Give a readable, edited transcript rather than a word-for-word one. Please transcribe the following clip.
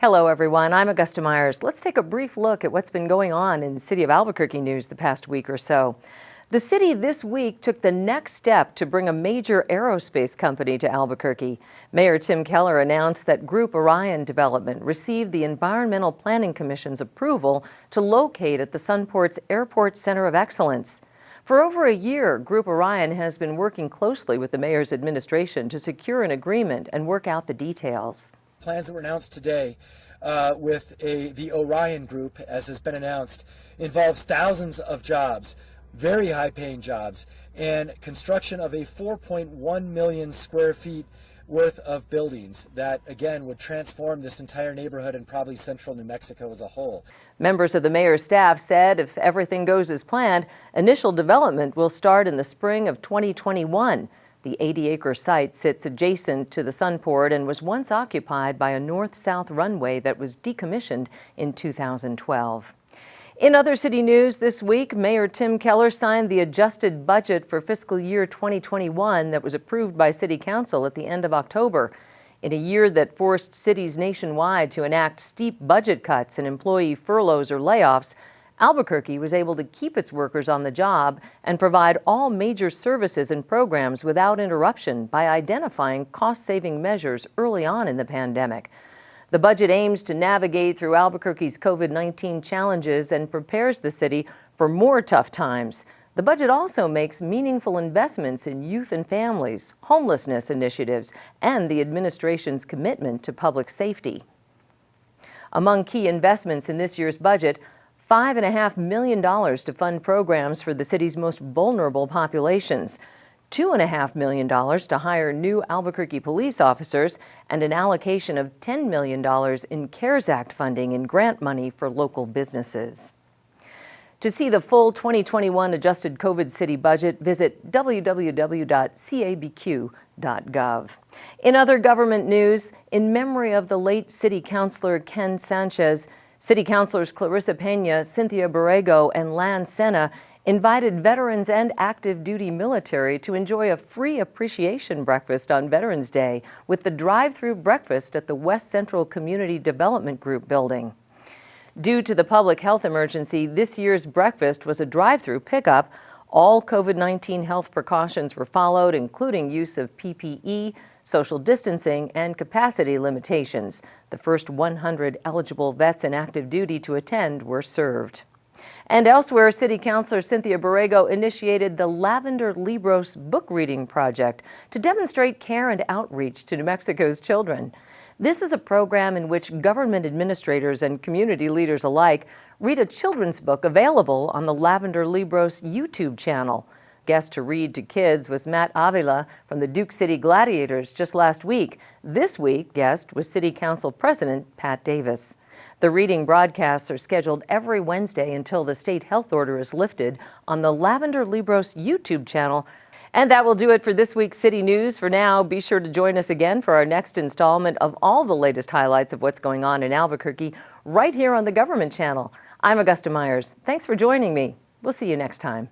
Hello everyone, I'm Augusta Myers. Let's take a brief look at what's been going on in the city of Albuquerque news the past week or so. The city this week took the next step to bring a major aerospace company to Albuquerque. Mayor Tim Keller announced that Group Orion Development received the Environmental Planning Commission's approval to locate at the Sunport's Airport Center of Excellence. For over a year, Group Orion has been working closely with the mayor's administration to secure an agreement and work out the details. Plans that were announced today with the Orion Group, as has been announced, involves thousands of jobs, very high-paying jobs, and construction of a 4.1 million square feet worth of buildings that, again, would transform this entire neighborhood and probably central New Mexico as a whole. Members of the mayor's staff said if everything goes as planned, initial development will start in the spring of 2021. The 80-acre site sits adjacent to the Sunport and was once occupied by a north-south runway that was decommissioned in 2012. In other city news this week, Mayor Tim Keller signed the adjusted budget for fiscal year 2021 that was approved by City Council at the end of October. In a year that forced cities nationwide to enact steep budget cuts and employee furloughs or layoffs, Albuquerque was able to keep its workers on the job and provide all major services and programs without interruption by identifying cost-saving measures early on in the pandemic. The budget aims to navigate through Albuquerque's COVID-19 challenges and prepares the city for more tough times. The budget also makes meaningful investments in youth and families, homelessness initiatives, and the administration's commitment to public safety. Among key investments in this year's budget, $5.5 million to fund programs for the city's most vulnerable populations, $2.5 million to hire new Albuquerque police officers, and an allocation of $10 million in CARES Act funding and grant money for local businesses. To see the full 2021 adjusted COVID city budget, visit www.cabq.gov. In other government news, in memory of the late city councilor Ken Sanchez, City Councilors Clarissa Pena, Cynthia Borrego, and Lan Sena invited veterans and active duty military to enjoy a free appreciation breakfast on Veterans Day with the drive-through breakfast at the West Central Community Development Group building. Due to the public health emergency, this year's breakfast was a drive-through pickup. All COVID-19 health precautions were followed, including use of PPE, social distancing, and capacity limitations. The first 100 eligible vets in active duty to attend were served. And elsewhere, City Councilor Cynthia Borrego initiated the Lavender Libros book reading project to demonstrate care and outreach to New Mexico's children. This is a program in which government administrators and community leaders alike read a children's book available on the Lavender Libros YouTube channel. Guest to read to kids was Matt Avila from the Duke City Gladiators just last week. This week, guest was City Council President Pat Davis. The reading broadcasts are scheduled every Wednesday until the state health order is lifted on the Lavender Libros YouTube channel. And that will do it for this week's City News. For now, be sure to join us again for our next installment of all the latest highlights of what's going on in Albuquerque right here on the Government Channel. I'm Augusta Myers. Thanks for joining me. We'll see you next time.